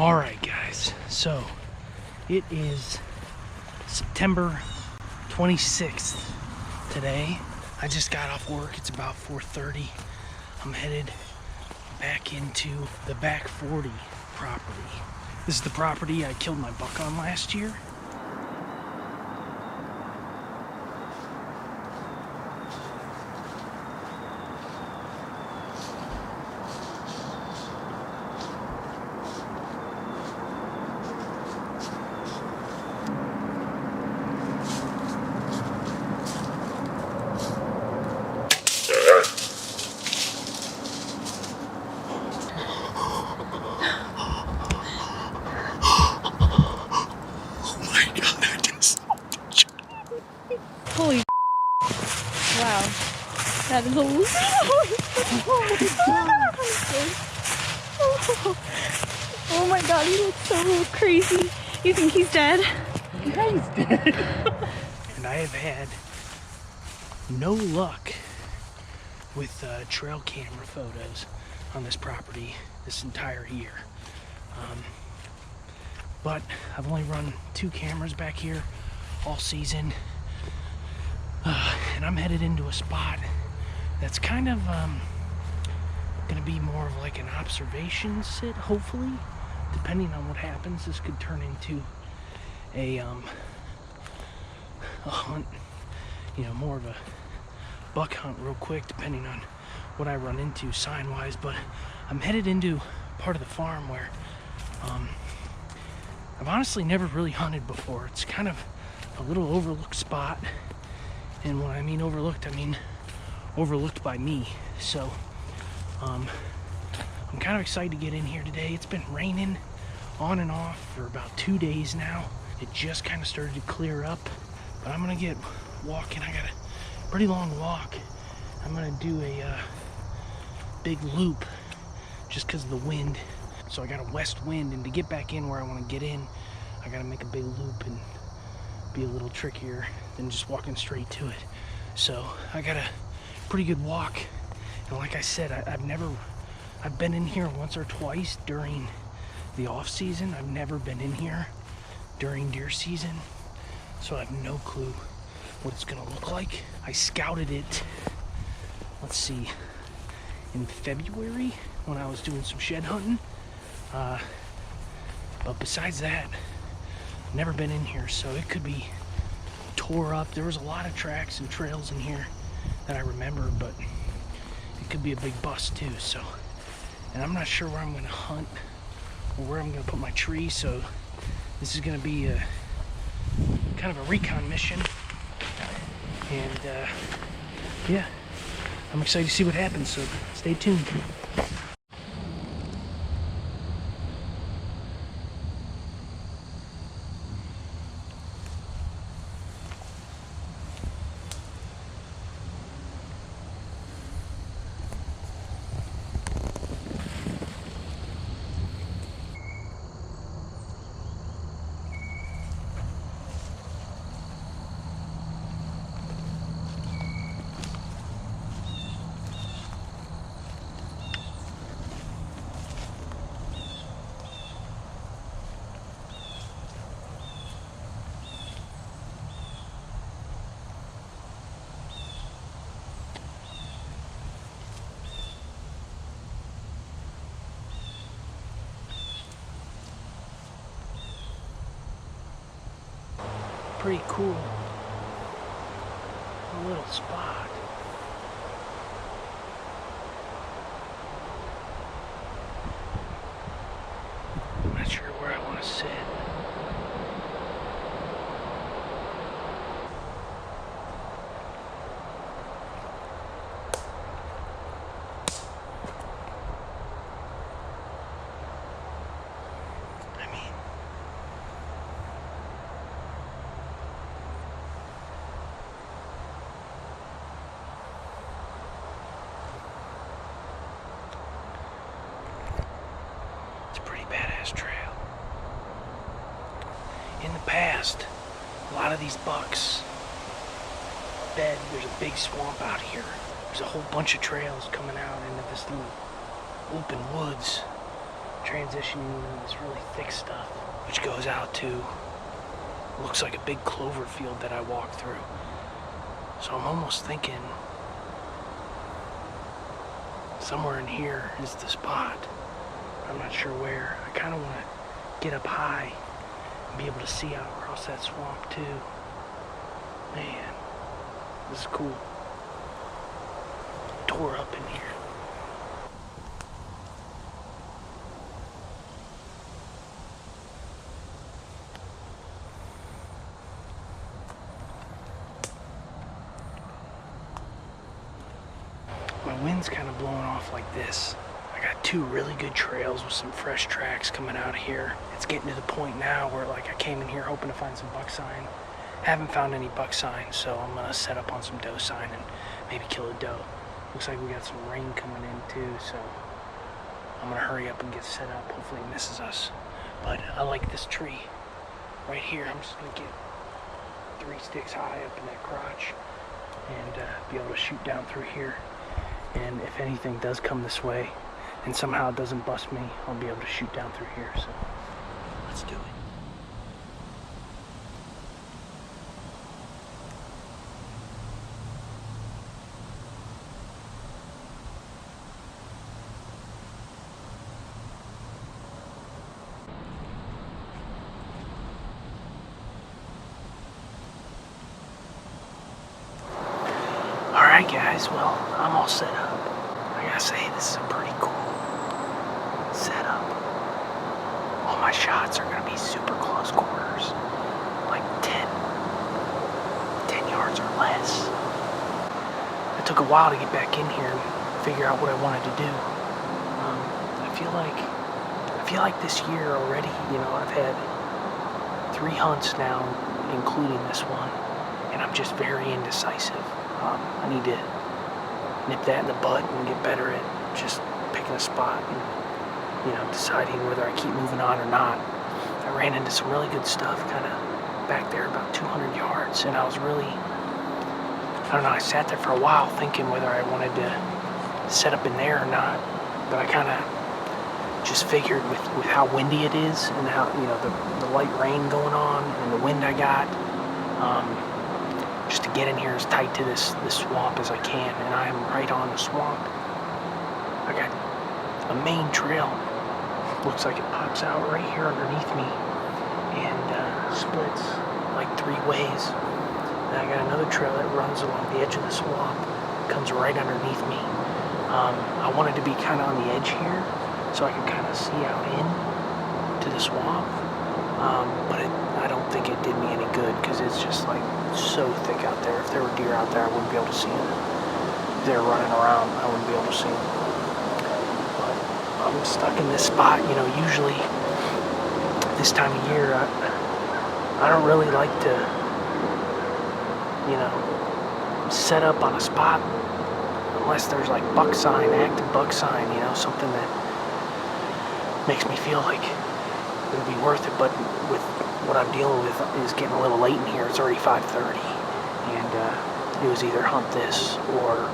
Alright guys, so it is September 26th today. I just got off work. It's about 4:30. I'm headed back into the back 40 property. This is the property I killed my buck on last year. Holy wow. That is a oh my god, he looks so crazy. You think he's dead? Yeah, he's dead. And I have had no luck with trail camera photos on this property this entire year. But I've only run 2 cameras back here all season. And I'm headed into a spot that's kind of gonna be more of like an observation sit, hopefully. Depending on what happens, this could turn into a hunt, you know, more of a buck hunt real quick, depending on what I run into sign-wise. But I'm headed into part of the farm where I've honestly never really hunted before. It's kind of a little overlooked spot. And when I mean overlooked, I mean overlooked by me. So I'm kind of excited to get in here today. It's been raining on and off for about 2 days now. It just kind of started to clear up, but I'm gonna get walking. I got a pretty long walk. I'm gonna do a big loop just because of the wind. So I got a west wind, and to get back in where I want to get in, I gotta make a big loop and be a little trickier than just walking straight to it. So I got a pretty good walk, and like I said, I've been in here once or twice during the off season. I've never been in here during deer season, so I have no clue what it's gonna look like. I scouted it, let's see, in February when I was doing some shed hunting, but besides that, never been in here, so it could be tore up. There was a lot of tracks and trails in here that I remember, but it could be a big bust too. So, and I'm not sure where I'm gonna hunt or where I'm gonna put my tree, so this is gonna be a kind of a recon mission. And yeah, I'm excited to see what happens, so stay tuned. Pretty cool little spot. I'm not sure where I want to sit. Trail. In the past, a lot of these bucks bed, there's a big swamp out here. There's a whole bunch of trails coming out into this little open woods transitioning into this really thick stuff, which goes out to, looks like a big clover field that I walked through. So I'm almost thinking somewhere in here is the spot. I'm not sure where. I kind of want to get up high and be able to see out across that swamp too. Man, this is cool. Tore up in here. My wind's kind of blowing off like this. I got two really good trails with some fresh tracks coming out here. It's getting to the point now where like I came in here hoping to find some buck sign. Haven't found any buck sign, so I'm gonna set up on some doe sign and maybe kill a doe. Looks like we got some rain coming in too, so I'm gonna hurry up and get set up. Hopefully it misses us. But I like this tree right here. I'm just gonna get 3 sticks high up in that crotch and be able to shoot down through here. And if anything does come this way and somehow it doesn't bust me, I'll be able to shoot down through here. So let's do it. Alright guys, well, I'm all set up. I gotta say, this is a pretty cool setup. All my shots are gonna be super close quarters, like 10 yards or less. It took a while to get back in here and figure out what I wanted to do. I feel like this year already, I've had 3 hunts now, including this one, and I'm just very indecisive. I need to nip that in the bud and get better at just picking a spot and, deciding whether I keep moving on or not. I ran into some really good stuff kind of back there about 200 yards, and I was really, I don't know, I sat there for a while thinking whether I wanted to set up in there or not, but I kind of just figured with how windy it is and how, the light rain going on and the wind I got, just to get in here as tight to this swamp as I can, and I am right on the swamp. I got a main trail, looks like it pops out right here underneath me and splits like 3 ways. And I got another trail that runs along the edge of the swamp, comes right underneath me. I wanted to be kind of on the edge here so I could kind of see out in to the swamp, but I don't think it did me any good because it's just like so thick out there. If there were deer out there, I wouldn't be able to see them. If they're running around, I wouldn't be able to see them. But I'm stuck in this spot. Usually this time of year, I don't really like to, set up on a spot unless there's like buck sign, active buck sign, something that makes me feel like it'll be worth it. But with what I'm dealing with is getting a little late in here. It's already 5:30, and it was either hunt this or,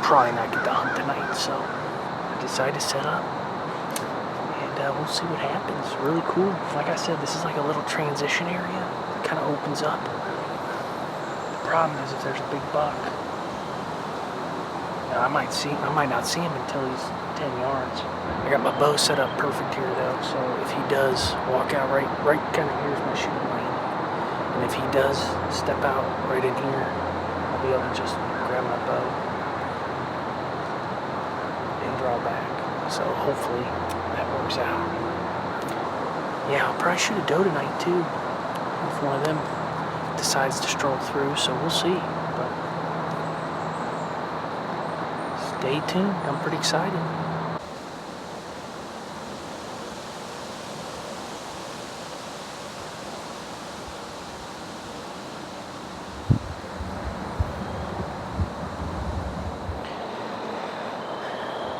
probably not get to hunt tonight. So I decided to set up, and we'll see what happens. Really cool. Like I said, this is like a little transition area. It kind of opens up. The problem is if there's a big buck, I might not see him until he's 10 yards. I got my bow set up perfect here though, so if he does walk out right kind of here's my shooting lane, and if he does step out right in here, I'll be able to just grab my bow and draw back. So hopefully that works out. Yeah, I'll probably shoot a doe tonight too, if one of them decides to stroll through, so we'll see. But stay tuned, I'm pretty excited.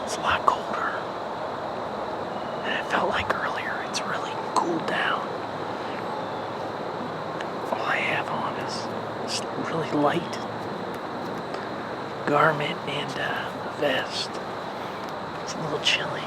It's a lot colder than it felt like earlier. It's really cooled down. All I have on is this really light garment and a vest. It's a little chilly.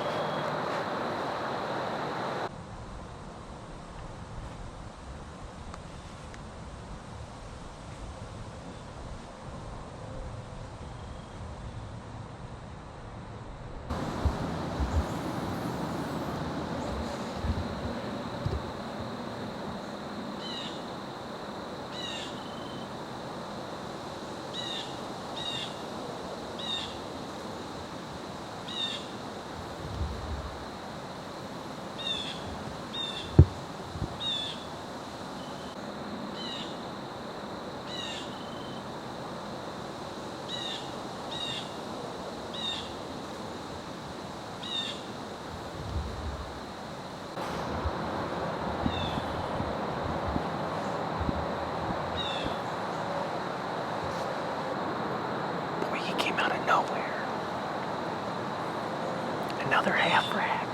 another half rack.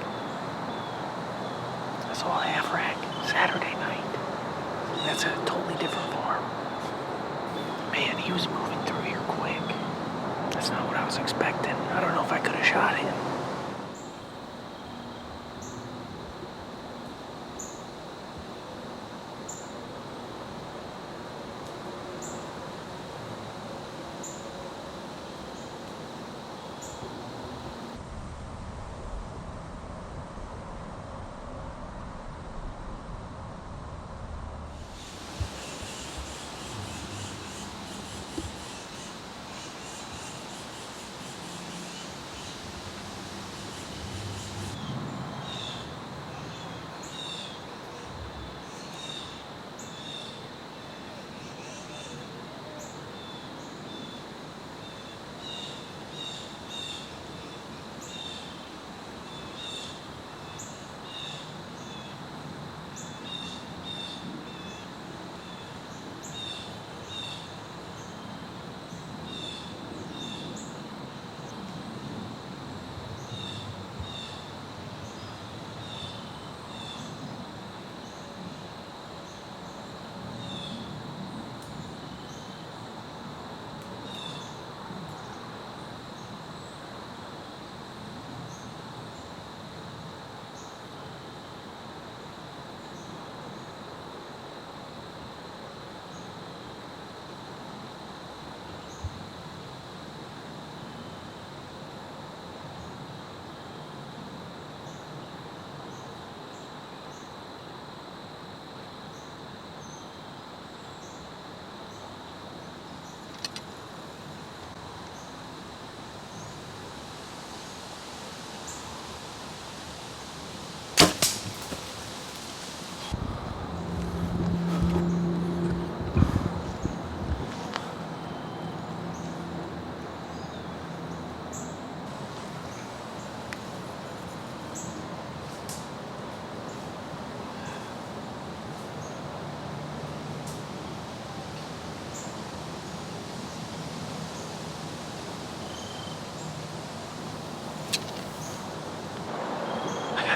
I saw a half rack Saturday night. That's a totally different farm. Man, he was moving through here quick. That's not what I was expecting. I don't know if I could have shot him.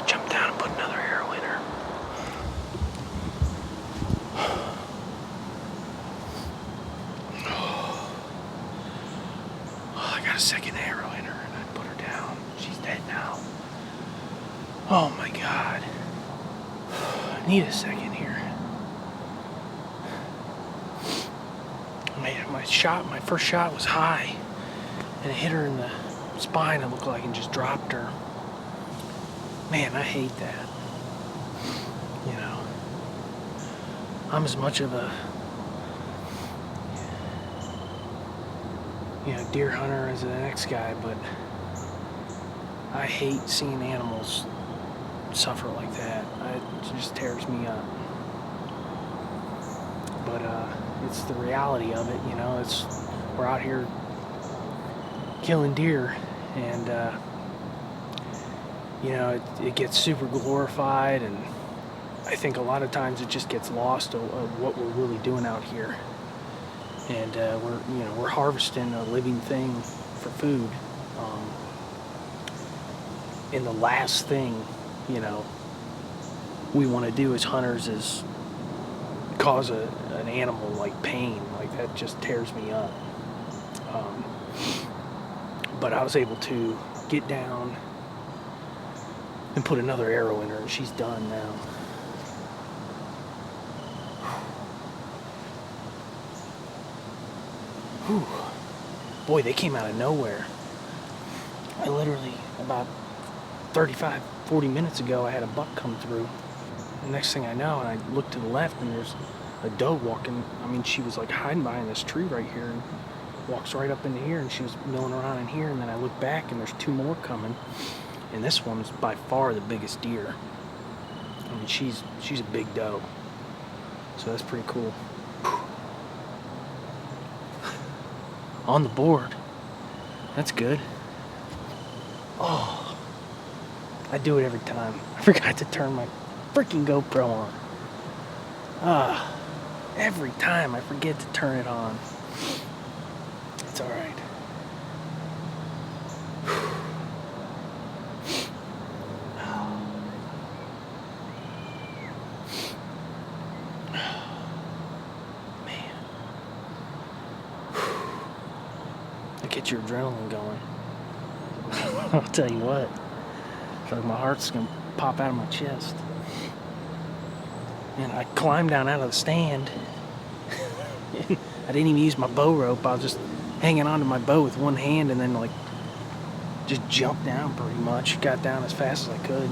Jump down and put another arrow in her. Oh, I got a second arrow in her and I put her down. She's dead now. Oh my God. I need a second here. My first shot was high and it hit her in the spine, it looked like, and just dropped her. Man, I hate that. You know, I'm as much of a, deer hunter as the next guy, but I hate seeing animals suffer like that. It just tears me up. But it's the reality of it, we're out here killing deer, and it gets super glorified, and I think a lot of times it just gets lost of what we're really doing out here. And we're harvesting a living thing for food. And the last thing, we want to do as hunters is cause an animal like pain. Like, that just tears me up. But I was able to get down and put another arrow in her, and she's done now. Whew. Boy, they came out of nowhere. I literally, about 35, 40 minutes ago, I had a buck come through. The next thing I know, and I look to the left, and there's a doe walking. I mean, she was like hiding behind this tree right here, and walks right up into here, and she was milling around in here, and then I look back, and there's two more coming. And this one's by far the biggest deer. I mean, she's a big doe. So that's pretty cool. On the board. That's good. Oh, I do it every time. I forgot to turn my freaking GoPro on. Every time I forget to turn it on. It's all right. to get your adrenaline going. I'll tell you what. I feel like my heart's gonna pop out of my chest. And I climbed down out of the stand. I didn't even use my bow rope. I was just hanging onto my bow with one hand and then like just jumped down pretty much. Got down as fast as I could.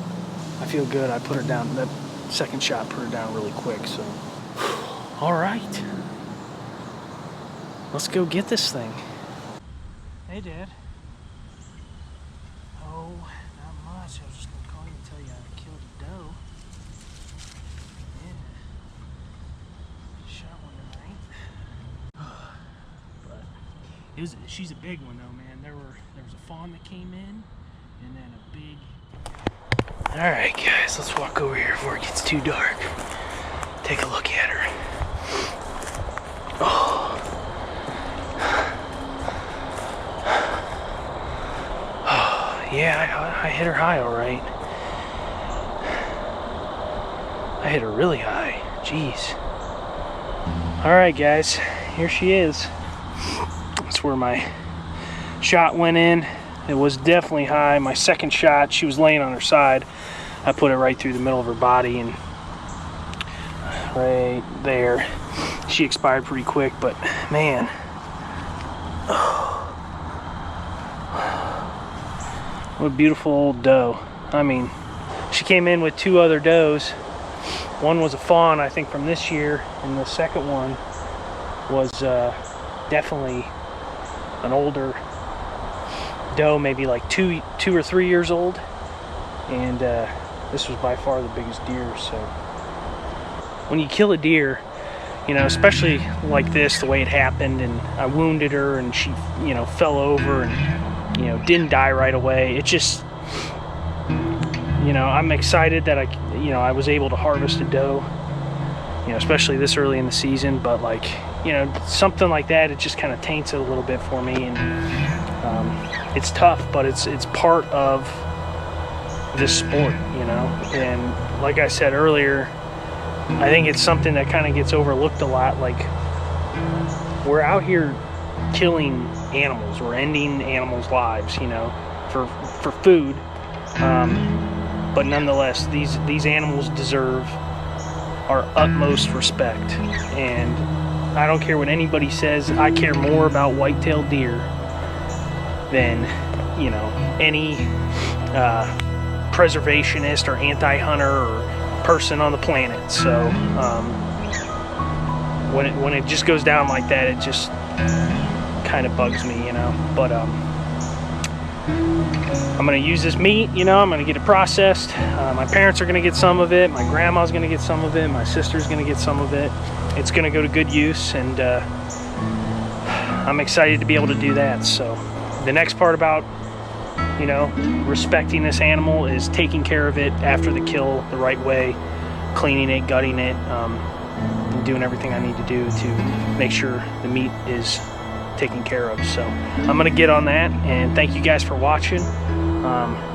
I feel good. I put her down. That second shot put her down really quick. So, all right. Let's go get this thing. Hey, Dad. Oh, not much. I was just gonna call you and tell you I killed a doe. Yeah. Shot one tonight. But she's a big one though, man. There was a fawn that came in, and then a big. All right, guys, let's walk over here before it gets too dark. Take a look at her. Oh. Yeah, I hit her high, all right. I hit her really high. Jeez. All right, guys, here she is. That's where my shot went in. It was definitely high. My second shot, she was laying on her side. I put it right through the middle of her body and right there. She expired pretty quick, but man. What a beautiful old doe. I mean, she came in with two other does. One was a fawn, I think, from this year, and the second one was definitely an older doe, maybe like two or 3 years old. And this was by far the biggest deer. So when you kill a deer, you know, especially like this, the way it happened, and I wounded her and she, you know, fell over and, you know, didn't die right away. It just, you know, I'm excited that I was able to harvest a doe, you know, especially this early in the season. But like, you know, something like that, it just kind of taints it a little bit for me. And it's tough, but it's part of this sport, you know. And like I said earlier, I think it's something that kind of gets overlooked a lot. Like, we're out here killing animals, we're ending animals' lives, you know, for food. But nonetheless, these animals deserve our utmost respect. And I don't care what anybody says, I care more about white-tailed deer than, you know, any preservationist or anti-hunter or person on the planet. So when it just goes down like that, it just kind of bugs me, you know. But I'm gonna use this meat, you know. I'm gonna get it processed. My parents are gonna get some of it. My grandma's gonna get some of it. My sister's gonna get some of it. It's gonna go to good use, and I'm excited to be able to do that. So the next part about, you know, respecting this animal is taking care of it after the kill the right way, cleaning it, gutting it, and doing everything I need to do to make sure the meat is taken care of. So I'm gonna get on that, and thank you guys for watching.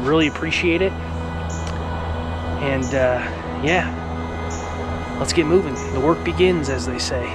Really appreciate it. And yeah, let's get moving. The work begins, as they say.